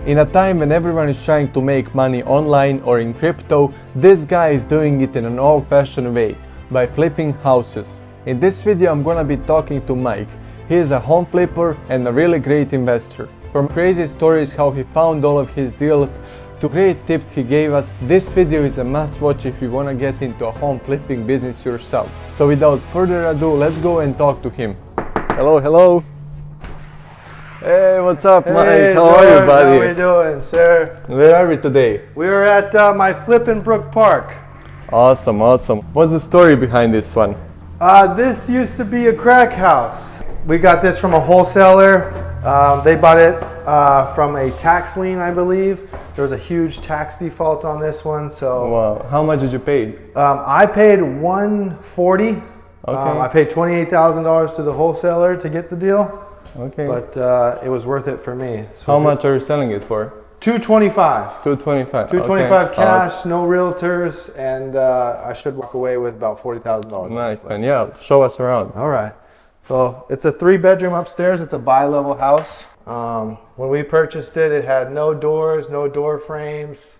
In a time when everyone is trying to make money online or in crypto, this guy is doing it in an old-fashioned way, by flipping houses. In this video I'm gonna be talking to Mike. He is a home flipper and a really great investor. From crazy stories how he found all of his deals to great tips he gave us, this video is a must watch if you wanna get into a home flipping business yourself. So without further ado, let's go and talk to him. Hello. Hey, what's up, Mike? Hey, how are you, buddy? How are you doing, sir? Where are we today? We are at my Flippin' Brook Park. Awesome. What's the story behind this one? This used to be a crack house. We got this from a wholesaler. They bought it from a tax lien, I believe. There was a huge tax default on this one, so. Wow. How much did you pay? I paid $140. Okay. I paid $28,000 to the wholesaler to get the deal. Okay. But it was worth it for me. So How much are you selling it for? $225. $225. $225 okay. cash, no realtors, and I should walk away with about $40,000. Nice, man. Yeah, show us around. All right. So it's a 3-bedroom upstairs. It's a bi-level house. When we purchased it, it had no doors, no door frames,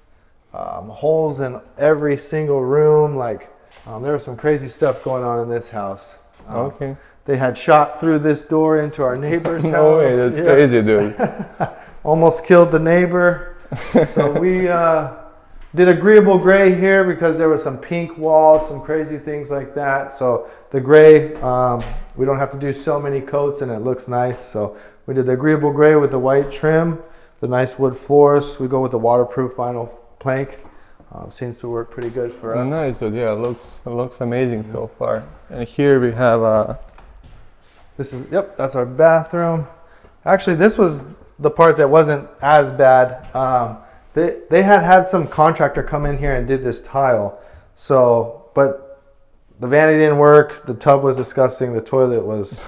holes in every single room. There was some crazy stuff going on in this house. Okay. They had shot through this door into our neighbor's house. No way, that's crazy, dude. Almost killed the neighbor. So we did agreeable gray here because there was some pink walls, some crazy things like that. So the gray, we don't have to do so many coats and it looks nice. So we did the agreeable gray with the white trim, the nice wood floors. We go with the waterproof vinyl plank. Seems to work pretty good for us. Nice, dude. Yeah, it looks amazing so far. And here we have that's our bathroom. Actually, this was the part that wasn't as bad. They had some contractor come in here and did this tile. But the vanity didn't work. The tub was disgusting. The toilet was,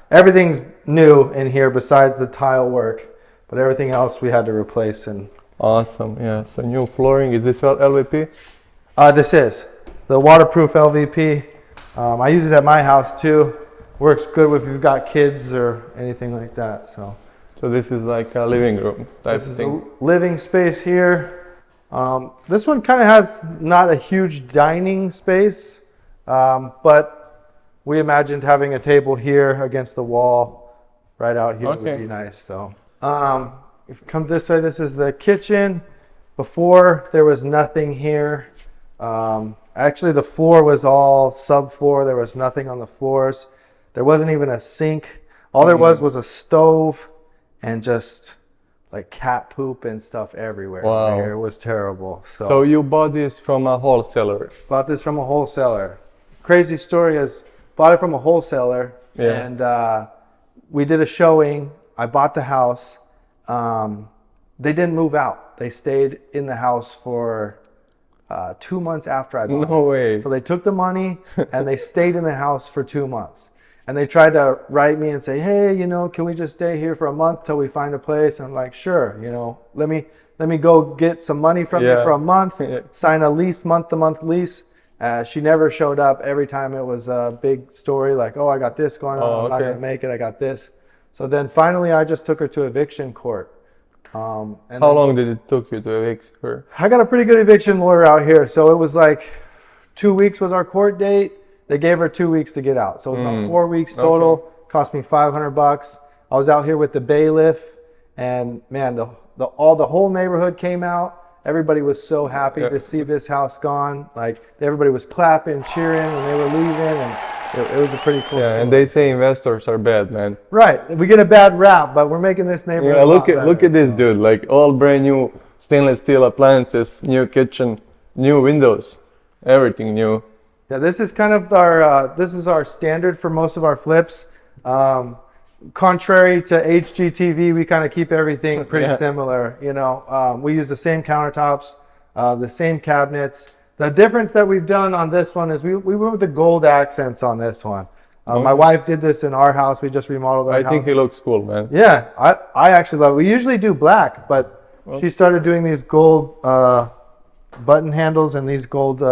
everything's new in here besides the tile work, but everything else we had to replace. And awesome. Yeah. So new flooring. Is this LVP? this is the waterproof LVP. I use it at my house too. Works good if you've got kids or anything like that. So this is like a living room type This is thing. a living space here. This one kind of has not a huge dining space, but we imagined having a table here against the wall right out here would be nice. So if you come this way, this is the kitchen. Before there was nothing here. Actually the floor was all subfloor. There was nothing on the floors. There wasn't even a sink. All there was a stove and just like cat poop and stuff everywhere. Wow. It was terrible. So you bought this from a wholesaler? Bought this from a wholesaler. Crazy story is, bought it from a wholesaler and we did a showing. I bought the house. They didn't move out. They stayed in the house for 2 months after I bought it. No way. So they took the money and they stayed in the house for 2 months. And they tried to write me and say, hey, can we just stay here for a month till we find a place? And I'm like, sure, let me go get some money from you for a month, sign a lease, month-to-month lease. She never showed up. Every time it was a big story like, oh, I got this going on, I'm not going to make it, I got this. So then finally I just took her to eviction court. How long did it took you to evict her? I got a pretty good eviction lawyer out here. So it was like 2 weeks was our court date. They gave her 2 weeks to get out. So it was about 4 weeks total. Cost me $500. I was out here with the bailiff, and man, the whole neighborhood came out. Everybody was so happy to see this house gone. Like everybody was clapping, cheering when they were leaving, and it was a pretty cool. Yeah, and they say investors are bad, man. Right, we get a bad rap, but we're making this neighborhood. Yeah, look at this dude. Like all brand new stainless steel appliances, new kitchen, new windows, everything new. Yeah, this is kind of our standard for most of our flips. Contrary to HGTV, we kind of keep everything pretty similar. We use the same countertops, the same cabinets. The difference that we've done on this one is we went with the gold accents on this one. My wife did this in our house. We just remodeled our house. I think he looks cool, man. Yeah, I actually love it. We usually do black, but she started doing these gold button handles and these gold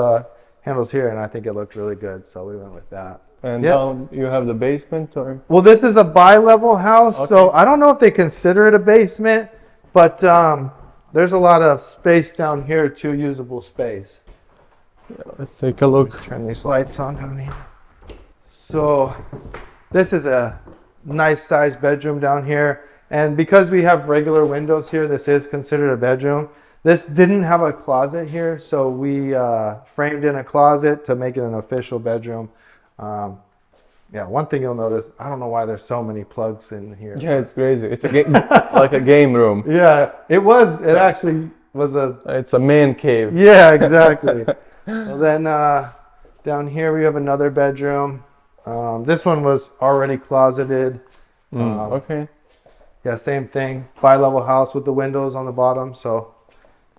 handles here, and I think it looked really good, so we went with that. And down you have the basement, or? Well, this is a bi-level house, so I don't know if they consider it a basement. But there's a lot of space down here too, usable space. Let's take a look. Turn these lights on down here. So this is a nice sized bedroom down here. And because we have regular windows here, this is considered a bedroom. This didn't have a closet here, so we framed in a closet to make it an official bedroom. Yeah, one thing you'll notice, I don't know why there's so many plugs in here. Yeah, it's crazy. It's a game, like a game room. Yeah, it actually was a... It's a man cave. Yeah, exactly. Well, then down here we have another bedroom. This one was already closeted. Okay. Yeah, same thing. Bi-level house with the windows on the bottom, so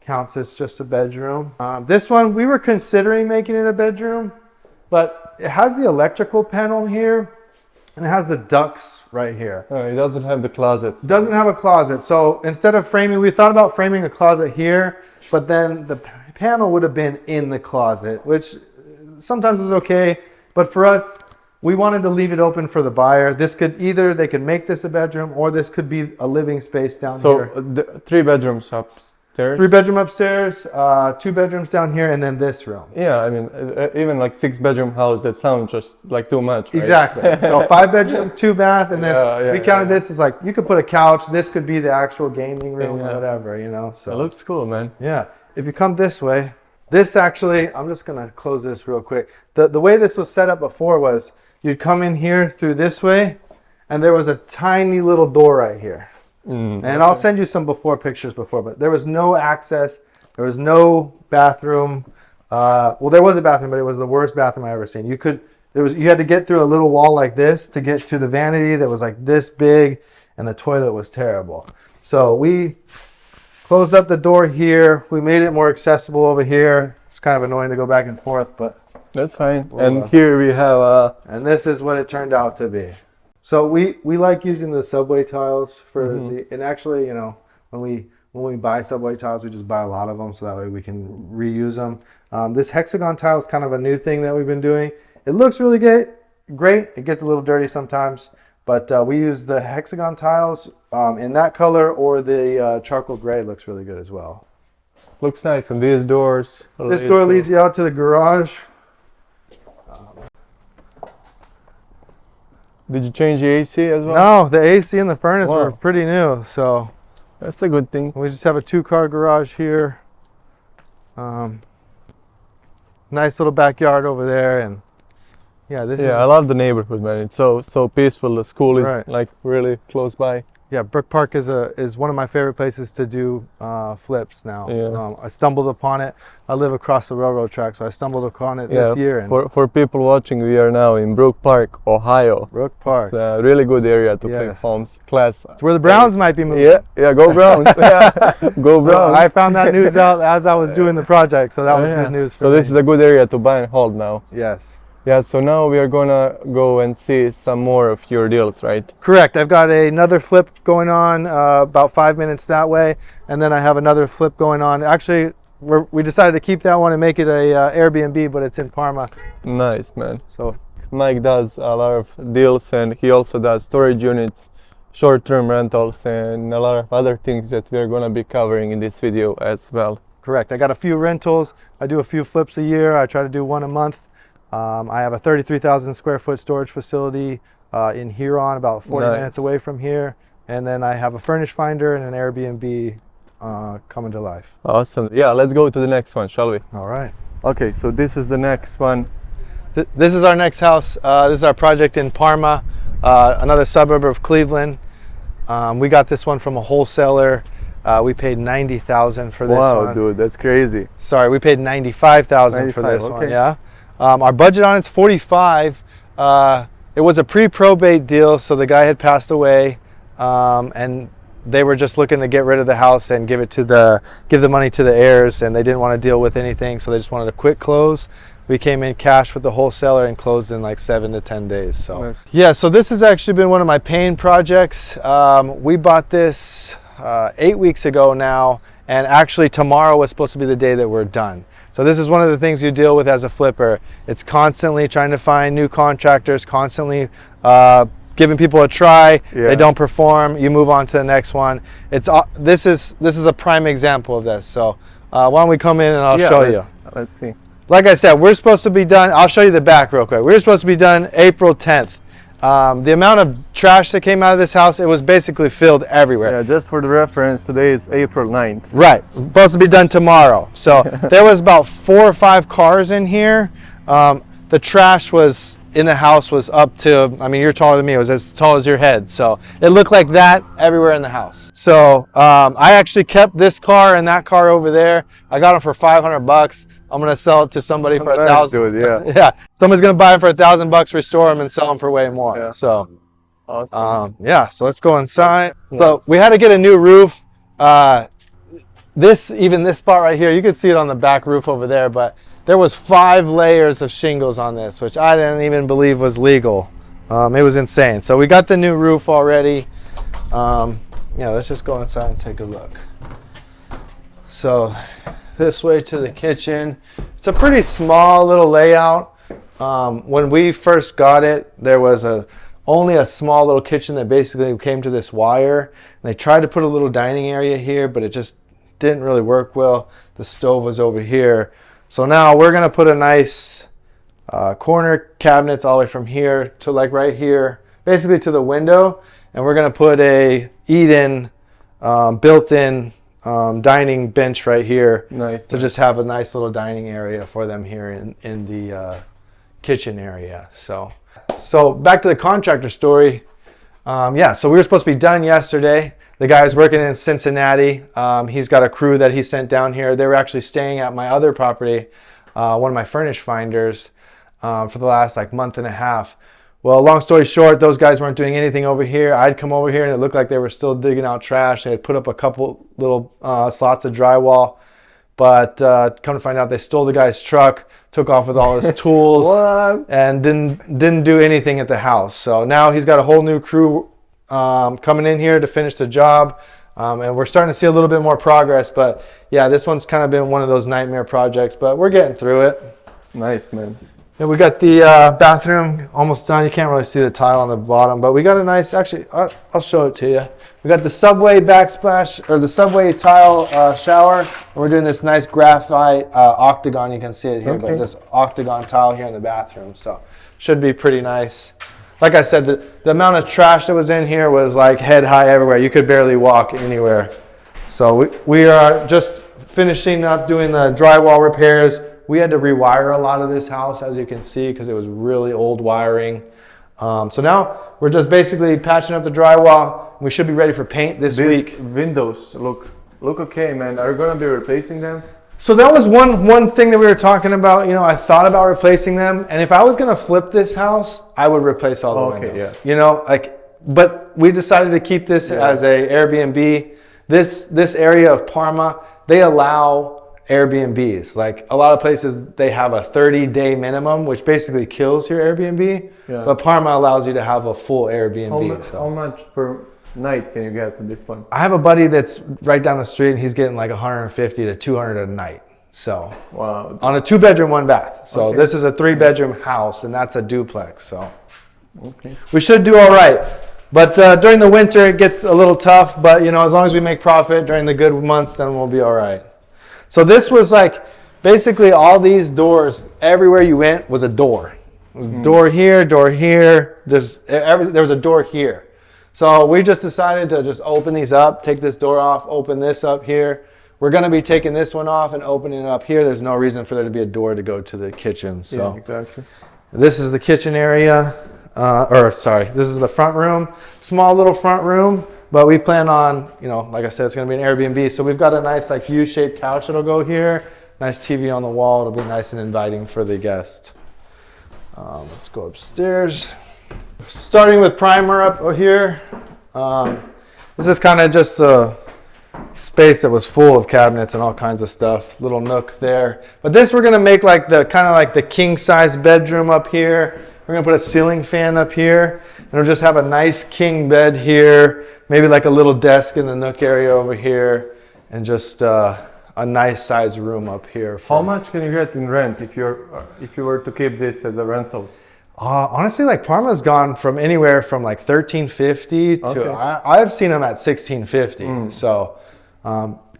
counts as just a bedroom. This one, we were considering making it a bedroom, but it has the electrical panel here, and it has the ducts right here. Oh, it doesn't have the closet. It doesn't have a closet, so instead of framing, we thought about framing a closet here, but then the panel would have been in the closet, which sometimes is okay, but for us, we wanted to leave it open for the buyer. This could they could make this a bedroom, or this could be a living space down here. So 3 bedrooms upstairs? 3 bedroom upstairs, 2 bedrooms down here, and then this room. Yeah, I mean, even like 6 bedroom house, that sounds just like too much, right? Exactly. So 5 bedroom, 2 bath, and then we counted this as like, you could put a couch. This could be the actual gaming room or whatever, you know. So it looks cool, man. yeah. If you come this way, this actually, I'm just going to close this real quick. The way this was set up before was you'd come in here through this way, and there was a tiny little door right here. And I'll send you some before pictures before, but there was no access. There was no bathroom. Well, there was a bathroom, but it was the worst bathroom I ever seen. You had to get through a little wall like this to get to the vanity that was like this big, and the toilet was terrible. So we closed up the door here. We made it more accessible over here. It's kind of annoying to go back and forth, but that's fine. And here we have and this is what it turned out to be. So we like using the subway tiles for and actually, you know, when we buy subway tiles, we just buy a lot of them so that way we can reuse them. This hexagon tile is kind of a new thing that we've been doing. It looks really great. It gets a little dirty sometimes, but we use the hexagon tiles in that color, or the charcoal gray looks really good as well. Looks nice. And these doors. This door leads you out to the garage. Did you change the AC as well? No, the AC and the furnace were pretty new, so that's a good thing. We just have a 2-car garage here. Nice little backyard over there, and yeah, I love the neighborhood, man. It's so peaceful. The school is like really close by. Yeah, Brook Park is one of my favorite places to do flips now. Yeah. I stumbled upon it. I live across the railroad track, so I stumbled upon it this year. And for people watching, we are now in Brook Park, Ohio. Brook Park. It's a really good area to play homes. Class. It's where the Browns might be moving. Yeah, go Browns. Go Browns. I found that news out as I was doing the project, so that was good news for me. So this is a good area to buy and hold now. Yes. Yeah, so now we are gonna go and see some more of your deals, right? Correct. I've got another flip going on about 5 minutes that way, and then I have another flip going on. Actually, we decided to keep that one and make it a Airbnb, but it's in Parma. Nice, man. So Mike does a lot of deals, and he also does storage units, short-term rentals, and a lot of other things that we're gonna be covering in this video as well. Correct. I got a few rentals. I do a few flips a year. I try to do one a month. I have a 33,000 square foot storage facility in Huron, about 40 minutes away from here. And then I have a furnish finder and an Airbnb coming to life. Awesome. Yeah, let's go to the next one, shall we? All right. Okay, so this is the next one. This is our next house. This is our project in Parma, another suburb of Cleveland. We got this one from a wholesaler. We paid $90,000 for this one. Wow, dude, that's crazy. Sorry, we paid $95,000 for this one. Yeah. Our budget on it's $45,000. It was a pre-probate deal, so the guy had passed away, and they were just looking to get rid of the house and give the money to the heirs, and they didn't want to deal with anything, so they just wanted a quick close. We came in cash with the wholesaler and closed in like 7 to 10 days. So yeah, so this has actually been one of my pain projects. We bought this 8 weeks ago now, and actually tomorrow was supposed to be the day that we're done. So this is one of the things you deal with as a flipper. It's constantly trying to find new contractors, constantly giving people a try. Yeah. They don't perform, you move on to the next one. This is a prime example of this. So why don't we come in and I'll show you. Let's see. Like I said, we're supposed to be done. I'll show you the back real quick. We're supposed to be done April 10th. The amount of trash that came out of this house, it was basically filled everywhere. Yeah, just for the reference, today is April 9th. Right, supposed to be done tomorrow. So there was about 4 or 5 cars in here. The trash was in the house was up to, I mean, you're taller than me, it was as tall as your head. So it looked like that everywhere in the house. So I actually kept this car and that car over there. I got them for $500. I'm gonna sell it to somebody for $1,000. Yeah. Yeah, somebody's gonna buy them for $1,000, restore them, and sell them for way more. Yeah. So, Awesome. yeah. So let's go inside. So we had to get a new roof. This spot right here, you could see it on the back roof over there, but there was 5 layers of shingles on this, which I didn't even believe was legal. It was insane. So we got the new roof already. Yeah, let's just go inside and take a look. So this way to the kitchen. It's a pretty small little layout. When we first got it, there was only a small little kitchen that basically came to this wire. And they tried to put a little dining area here, but it just didn't really work well. The stove was over here. So now we're gonna put a nice corner cabinets all the way from here to like right here, basically to the window. And we're gonna put a eat-in, built-in dining bench right here. Nice. To just have a nice little dining area for them here in the kitchen area. So back to the contractor story. Yeah, so we were supposed to be done yesterday. The guy's working in Cincinnati. He's got a crew that he sent down here. They were actually staying at my other property, one of my furnish finders, for the last like month and a half. Well, long story short, those guys weren't doing anything over here. I'd come over here and it looked like they were still digging out trash. They had put up a couple little slots of drywall, but come to find out they stole the guy's truck, took off with all his tools, and didn't do anything at the house. So now he's got a whole new crew coming in here to finish the job, and we're starting to see a little bit more progress. But yeah, this one's kind of been one of those nightmare projects, but we're getting through it. Nice, man. And we got the bathroom almost done. You can't really see the tile on the bottom, but we got a nice, actually, I'll show it to you. We got the Subway backsplash, or the Subway tile shower. And we're doing this nice graphite octagon. You can see it here, but this octagon tile here in the bathroom. So should be pretty nice. Like I said, the amount of trash that was in here was like head high everywhere. You could barely walk anywhere. So we are just finishing up doing the drywall repairs. We had to rewire a lot of this house, as you can see, because it was really old wiring. So now we're just basically patching up the drywall. We should be ready for paint this week. Windows look okay, man. Are you gonna be replacing them? So that was one thing that we were talking about. You know, I thought about replacing them, and if I was gonna flip this house, I would replace all the windows. Yeah. You know, but we decided to keep this as a Airbnb. This area of Parma, they allow Airbnbs. Like a lot of places, they have a 30-day minimum, which basically kills your Airbnb. Yeah. But Parma allows you to have a full Airbnb. How much per night can you get at this one? I have a buddy that's right down the street, and he's getting like 150 to 200 a night. So wow, on a 2-bedroom, 1-bath. So this is a 3-bedroom house, and that's a duplex. So we should do all right. But during the winter, it gets a little tough. But you know, as long as we make profit during the good months, then we'll be all right. So this was like basically all these doors. Everywhere you went was a door. Door here, door here. There was a door here. So we just decided to just open these up, take this door off, open this up here. We're going to be taking this one off and opening it up here. There's no reason for there to be a door to go to the kitchen. So yeah, exactly. This is the kitchen area. This is the front room. Small little front room. But we plan on, you know, like I said, it's going to be an Airbnb. So we've got a nice like U-shaped couch that'll go here. Nice TV on the wall. It'll be nice and inviting for the guest. Let's go upstairs. Starting with primer up here. This is kind of just a space that was full of cabinets and all kinds of stuff. Little nook there. But this we're going to make like the kind of like the king size bedroom up here. We're going to put a ceiling fan up here. And we'll just have a nice king bed here. Maybe like a little desk in the nook area over here. And just a nice size room up here. How much can you get in rent if you were to keep this as a rental? Honestly, like Parma's gone from anywhere from like 1350 to Okay. I've seen them at 1650. So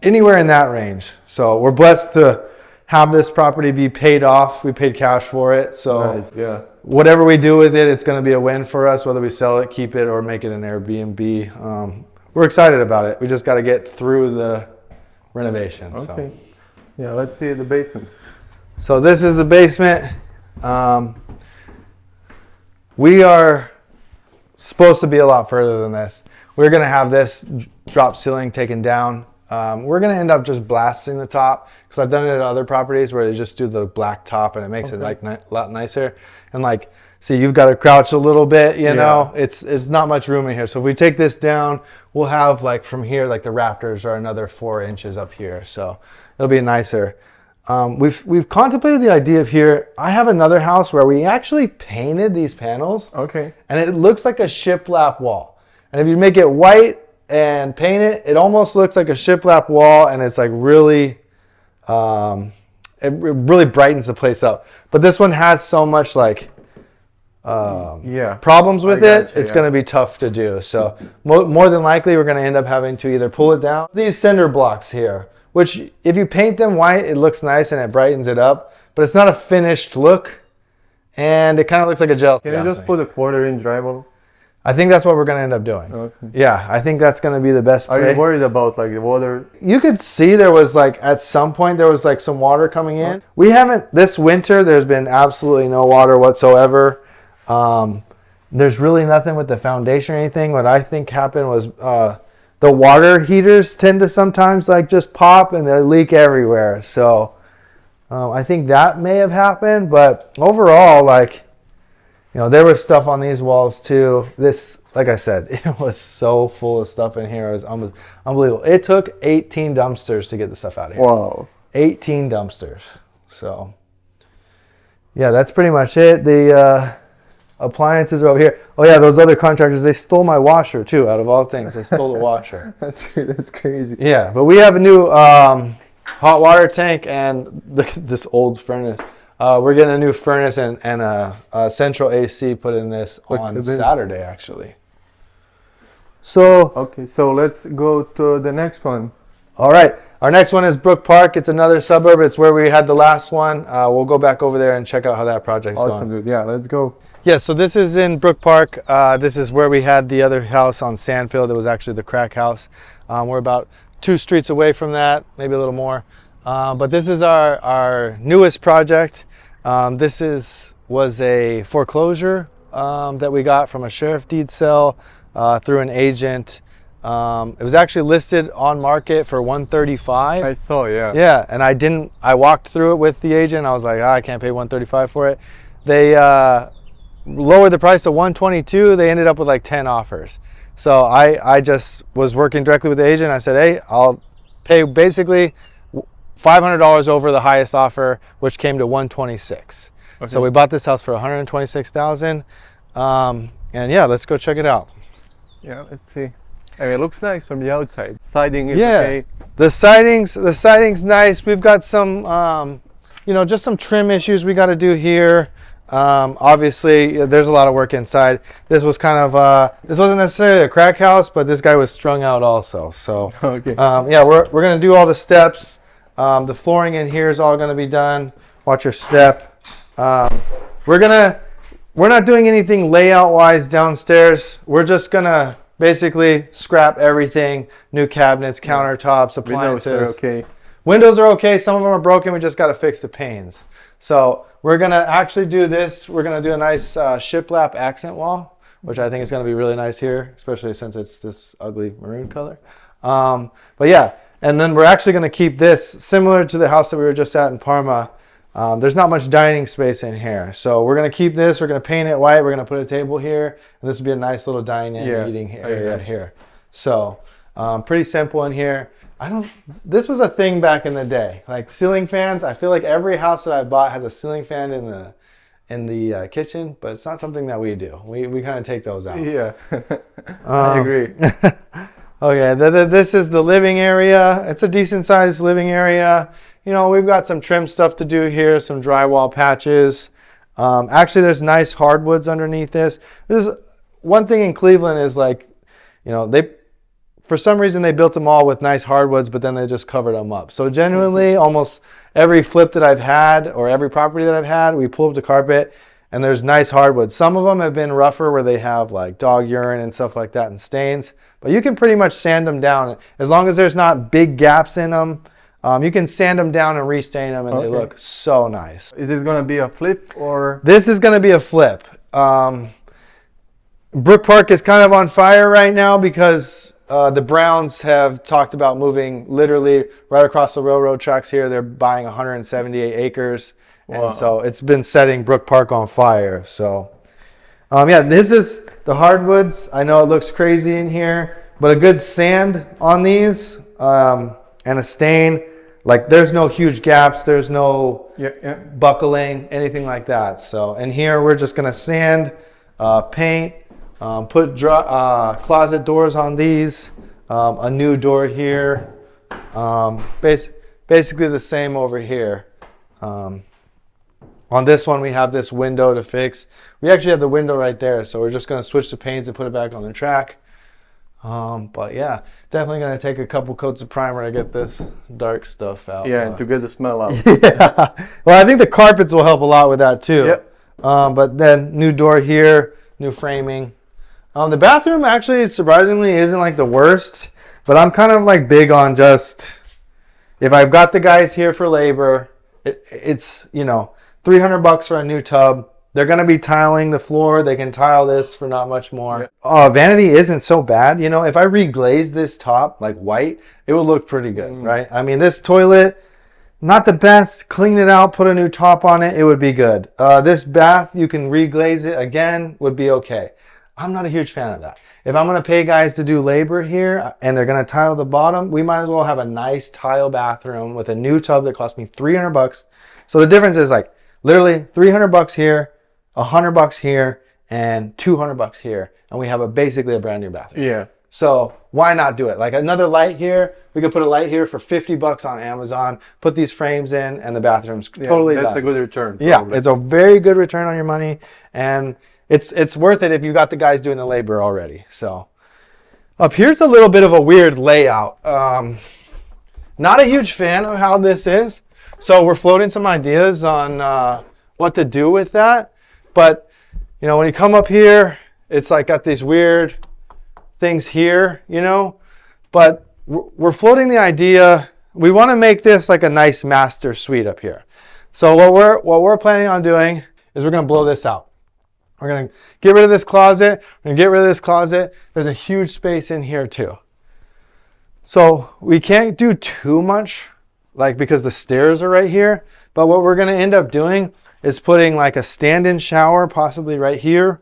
anywhere in that range. So we're blessed to have this property be paid off. We paid cash for it. So Nice, yeah. whatever we do with it, it's going to be a win for us, whether we sell it, keep it, or make it an Airbnb. We're excited about it. We just got to get through the renovation. Okay. Yeah, let's see the basement. So this is the basement. We are supposed to be a lot further than this. We're going to have this drop ceiling taken down. We're going to end up just blasting the top because I've done it at other properties where they just do the black top and it makes it like a lot nicer. And like, see, you've got to crouch a little bit, you know, it's not much room in here. So if we take this down, we'll have like from here, like the rafters are another 4 inches up here. So it'll be nicer. We've contemplated the idea of here. I have another house where we actually painted these panels. Okay. And it looks like a shiplap wall. And if you make it white and paint it, it almost looks like a shiplap wall, and it's like really, it really brightens the place up. But this one has so much like problems with it. Gotcha, it's going to be tough to do. So more than likely, we're going to end up having to either pull it down. These cinder blocks here, which if you paint them white, it looks nice and it brightens it up, but it's not a finished look, and it kind of looks like a gel. Can you just put a 1/4-inch drywall? I think that's what we're going to end up doing. Okay. Yeah, I think that's going to be the best Are play. you worried about like the water? You could see there was like, at some point, there was like some water coming in. We haven't, this winter, there's been absolutely no water whatsoever. There's really nothing with the foundation or anything. What I think happened was the water heaters tend to sometimes like just pop and they leak everywhere. So I think that may have happened, but overall, like, you know, there was stuff on these walls too. This, like I said, it was so full of stuff in here. It was unbelievable. It took 18 dumpsters to get the stuff out of here. Wow. 18 dumpsters. So, yeah, that's pretty much it. The appliances are over here. Oh yeah, those other contractors, they stole my washer too, out of all things. They stole the washer. That's crazy. Yeah, but we have a new hot water tank and this old furnace. We're getting a new furnace and a central AC put in this on Saturday, actually. So, okay, so let's go to the next one. All right, our next one is Brook Park. It's another suburb. It's where we had the last one. We'll go back over there and check out how that project's going. Awesome, dude. Yeah, let's go. Yeah, so this is in Brook Park. This is where we had the other house on Sandfield. It was actually the crack house. We're about 2 streets away from that, maybe a little more. But this is our newest project. This was a foreclosure that we got from a sheriff deed sale through an agent. It was actually listed on market for $135. I saw, yeah. Yeah, and I walked through it with the agent. I was like, I can't pay $135 for it. They lowered the price to $122. They ended up with like 10 offers. So I just was working directly with the agent. I said, hey, I'll pay basically $500 over the highest offer, which came to $126. Okay. So we bought this house for $126,000. And yeah, let's go check it out. Yeah, let's see. I mean, it looks nice from the outside. Siding is okay. The siding's nice. We've got some, you know, just some trim issues we got to do here. Obviously, there's a lot of work inside. This was kind of, this wasn't necessarily a crack house, but this guy was strung out also. So, okay. Yeah, we're going to do all the steps. The flooring in here is all going to be done. Watch your step. We're not doing anything layout wise downstairs. We're just going to basically scrap everything. New cabinets, countertops, appliances. Windows are okay. Windows are okay. Some of them are broken. We just got to fix the panes. So we're going to actually do this. We're going to do a nice shiplap accent wall, which I think is going to be really nice here, especially since it's this ugly maroon color. But yeah, and then we're actually going to keep this similar to the house that we were just at in Parma. There's not much dining space in here. So we're going to keep this. We're going to paint it white. We're going to put a table here. And this will be a nice little dining eating area here. So pretty simple in here. This was a thing back in the day. Like ceiling fans, I feel like every house that I bought has a ceiling fan in the kitchen, but it's not something that we do. We kind of take those out. Yeah, I agree. Okay, this is the living area. It's a decent sized living area. You know, we've got some trim stuff to do here, some drywall patches. Actually, there's nice hardwoods underneath this. There's one thing in Cleveland is like, you know, for some reason they built them all with nice hardwoods, but then they just covered them up. So genuinely, almost every flip that I've had or every property that I've had, we pull up the carpet and there's nice hardwoods. Some of them have been rougher where they have like dog urine and stuff like that and stains, but you can pretty much sand them down as long as there's not big gaps in them. You can sand them down and restain them, and they look so nice. Is this gonna be a flip or? This is gonna be a flip. Brook Park is kind of on fire right now because the Browns have talked about moving literally right across the railroad tracks here. They're buying 178 acres. Wow. And so it's been setting Brook Park on fire. So, yeah, this is the hardwoods. I know it looks crazy in here, but a good sand on these and a stain. Like there's no huge gaps. There's no buckling, anything like that. So, and here we're just going to sand, paint, put closet doors on these, a new door here, basically the same over here. On this one, we have this window to fix. We actually have the window right there, so we're just going to switch the panes and put it back on the track. But yeah, definitely going to take a couple coats of primer to get this dark stuff out. Yeah, and to get the smell out. Yeah. Well, I think the carpets will help a lot with that too. Yep. But then new door here, new framing. The bathroom actually surprisingly isn't like the worst, but I'm kind of like big on just, if I've got the guys here for labor, it's, you know, $300 for a new tub. They're going to be tiling the floor. They can tile this for not much more. Yeah. Vanity isn't so bad. You know, if I reglaze this top like white, it would look pretty good, right? I mean, this toilet, not the best. Clean it out, put a new top on it, it would be good. This bath, you can reglaze it again, would be okay. I'm not a huge fan of that. If I'm going to pay guys to do labor here and they're going to tile the bottom, we might as well have a nice tile bathroom with a new tub that cost me $300. So the difference is like literally $300 here, $100 here, and $200 here, and we have basically a brand new bathroom. Yeah. So why not do it? Like another light here, we could put a light here for $50 on Amazon, put these frames in, and the bathroom's totally done. That's a good return. Probably. Yeah, it's a very good return on your money, and it's worth it if you got the guys doing the labor already. So up here's a little bit of a weird layout. Not a huge fan of how this is, so we're floating some ideas on what to do with that. But, you know, when you come up here, it's like got these weird things here, you know. But we're floating the idea, we want to make this like a nice master suite up here. So what we're planning on doing is we're going to blow this out. We're going to get rid of this closet. We're going to get rid of this closet. There's a huge space in here too. So we can't do too much, like because the stairs are right here. But what we're going to end up doing is putting like a stand-in shower, possibly right here,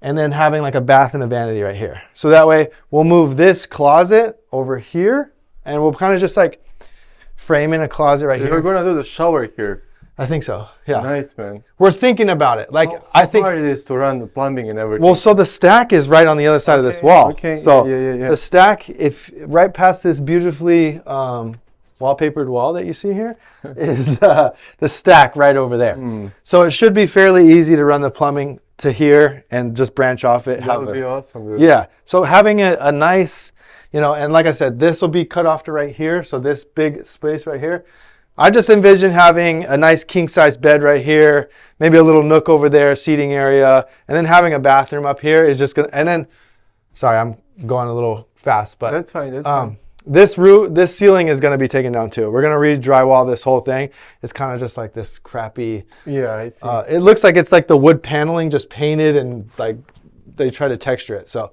and then having like a bath and a vanity right here. So that way we'll move this closet over here, and we'll kind of just like frame in a closet right here. We're going to do the shower here. I think so, yeah. Nice, man. We're thinking about it. Like I think how hard it is to run the plumbing and everything. Well, so the stack is right on the other side of this wall. Okay. So yeah. the stack, if right past this beautifully wallpapered wall that you see here, is the stack right over there. So it should be fairly easy to run the plumbing to here and just branch off it. That would be awesome. Dude. Yeah. So having a nice, you know, and like I said, this will be cut off to right here. So this big space right here. I just envision having a nice king size bed right here, maybe a little nook over there, seating area, and then having a bathroom up here is just gonna, and then, sorry, I'm going a little fast, but that's fine. That's fine. This ceiling is going to be taken down too. We're going to re-drywall this whole thing. It's kind of just like this crappy. Yeah, I see. It looks like it's like the wood paneling just painted and like they try to texture it. So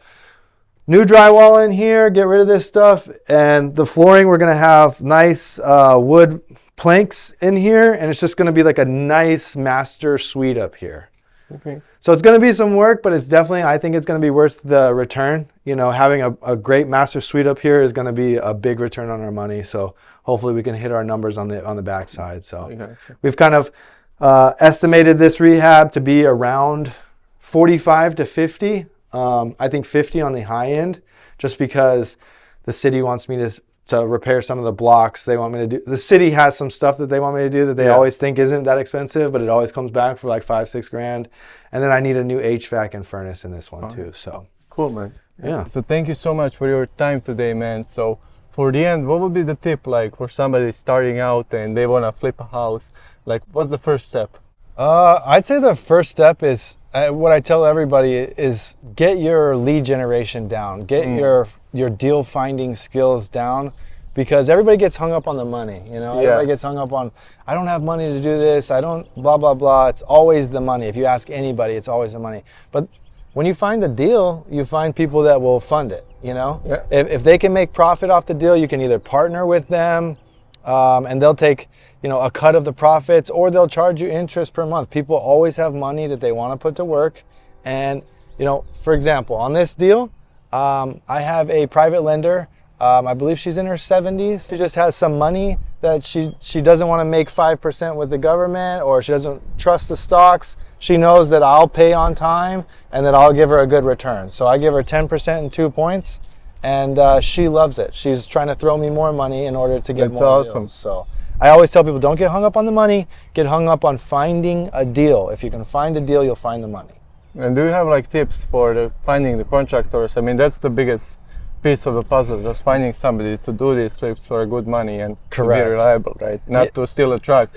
new drywall in here, get rid of this stuff. And the flooring, we're going to have nice wood planks in here. And it's just going to be like a nice master suite up here. Okay. So it's going to be some work, but it's definitely, I think it's going to be worth the return. You know, having a great master suite up here is going to be a big return on our money. So hopefully we can hit our numbers on the back side. So we've kind of estimated this rehab to be around 45 to 50. I think 50 on the high end, just because the city wants me to repair some of the blocks. They want me to do, the city has some stuff that they want me to do that they always think isn't that expensive, but it always comes back for like 5-6 grand. And then I need a new HVAC and furnace in this one too. So cool, man. yeah. So thank you so much for your time today, man. So for the end, what would be the tip like for somebody starting out and they want to flip a house? Like, what's the first step? I'd say the first step is what I tell everybody is get your lead generation down, get your deal finding skills down, because everybody gets hung up on the money. You know, everybody gets hung up on, I don't have money to do this, I don't blah blah blah. It's always the money. If you ask anybody, it's always the money. But when you find a deal, you find people that will fund it. You know, if they can make profit off the deal, you can either partner with them, and they'll take, you know, a cut of the profits, or they'll charge you interest per month. People always have money that they want to put to work. And, you know, for example, on this deal, I have a private lender. I believe she's in her 70s. She just has some money that she doesn't want to make 5% with the government, or she doesn't trust the stocks. She knows that I'll pay on time and that I'll give her a good return. So I give her 10% and 2 points, and she loves it. She's trying to throw me more money in order to get more awesome. deals. So I always tell people, don't get hung up on the money, get hung up on finding a deal. If you can find a deal, you'll find the money. And do you have like tips for finding the contractors? I mean, that's the biggest piece of the puzzle, just finding somebody to do these flips for good money and to be reliable, right? Not to steal a truck.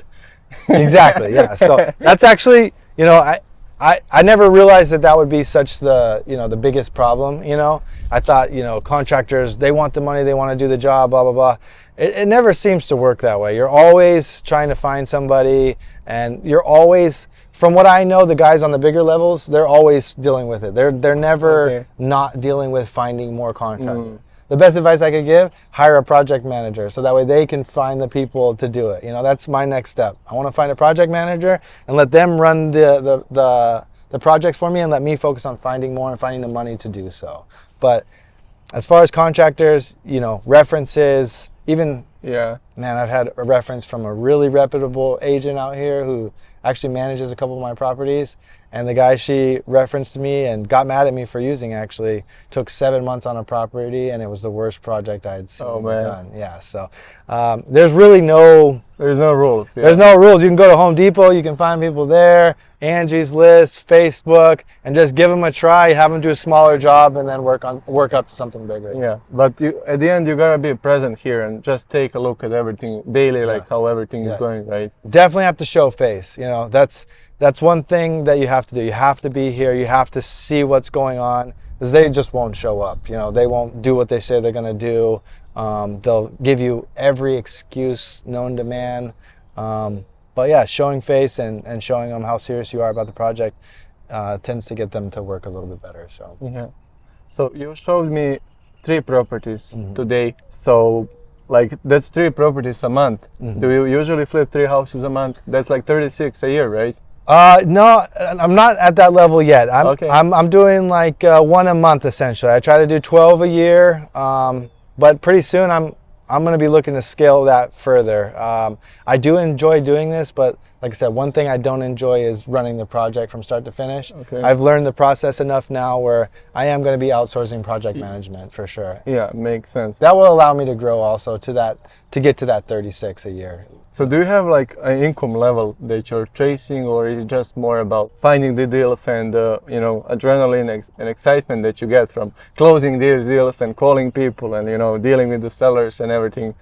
Exactly, yeah. So that's actually, you know, I never realized that would be such the, you know, the biggest problem. You know, I thought, you know, contractors, they want the money, they want to do the job, blah, blah, blah. It never seems to work that way. You're always trying to find somebody, and you're always, from what I know, the guys on the bigger levels, they're always dealing with it. They're never not dealing with finding more contractors. The best advice I could give, hire a project manager, so that way they can find the people to do it. You know, that's my next step. I want to find a project manager and let them run the projects for me, and let me focus on finding more and finding the money to do so. But as far as contractors, you know, references, even, man, I've had a reference from a really reputable agent out here who actually manages a couple of my properties, and the guy she referenced me and got mad at me for using actually took 7 months on a property, and it was the worst project I had seen done. Yeah, so there's really there's no rules. There's no rules. You can go to Home Depot, you can find people there, Angie's List, Facebook, and just give them a try, have them do a smaller job, and then work up to something bigger. Yeah, but at the end you gotta be present here and just take a look at everything daily, like how everything is going, right? Definitely have to show face. You know, that's one thing that you have to do. You have to be here. You have to see what's going on, because they just won't show up. You know, they won't do what they say they're gonna do. They'll give you every excuse known to man. But yeah, showing face and showing them how serious you are about the project tends to get them to work a little bit better. So So you showed me 3 properties today. So like that's 3 properties a month. Do you usually flip 3 houses a month? That's like 36 a year, right? No, I'm not at that level yet. I'm doing like 1 a month essentially. I try to do 12 a year, but pretty soon I'm going to be looking to scale that further. I do enjoy doing this, but like I said, one thing I don't enjoy is running the project from start to finish. I've learned the process enough now where I am going to be outsourcing project management for sure. Yeah, makes sense. That will allow me to grow also to get to that 36 a year. So do you have like an income level that you're chasing, or is it just more about finding the deals and you know, adrenaline and excitement that you get from closing these deals and calling people and, you know, dealing with the sellers and everything?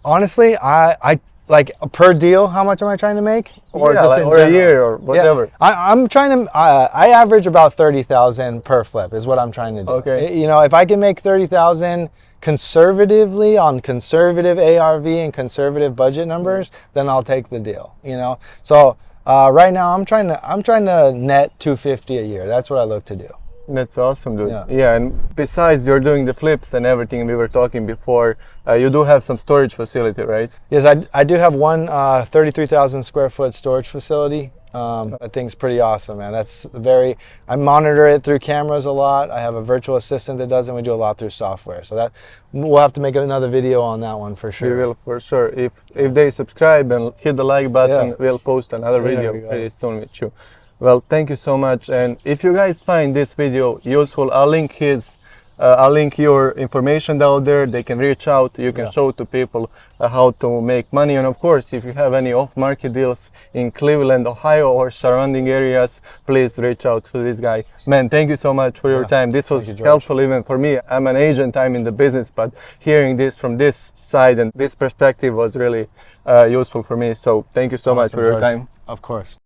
Honestly, I like per deal, how much am I trying to make? Or just like, or a year or whatever. I'm trying to I average about 30,000 per flip is what I'm trying to do. You know, if I can make 30,000 conservatively on conservative ARV and conservative budget numbers, then I'll take the deal, you know. So right now I'm trying to net 250 a year. That's what I look to do. That's awesome, dude. Yeah, and besides you're doing the flips and everything we were talking before, you do have some storage facility, right? Yes, I do have one 33,000 square foot storage facility. That thing's pretty awesome, man. I monitor it through cameras a lot. I have a virtual assistant that does it, and we do a lot through software. So that we'll have to make another video on that one for sure. We will, for sure. If they subscribe and hit the like button, we'll post another video pretty soon with you. Well, thank you so much. And if you guys find this video useful, I'll link his I'll link your information down there. They can reach out. You can show to people how to make money. And of course, if you have any off-market deals in Cleveland, Ohio, or surrounding areas, please reach out to this guy. Man, thank you so much for your time. This was helpful even for me. I'm an agent, I'm in the business, but hearing this from this side and this perspective was really useful for me. So thank you so much for your time. Of course.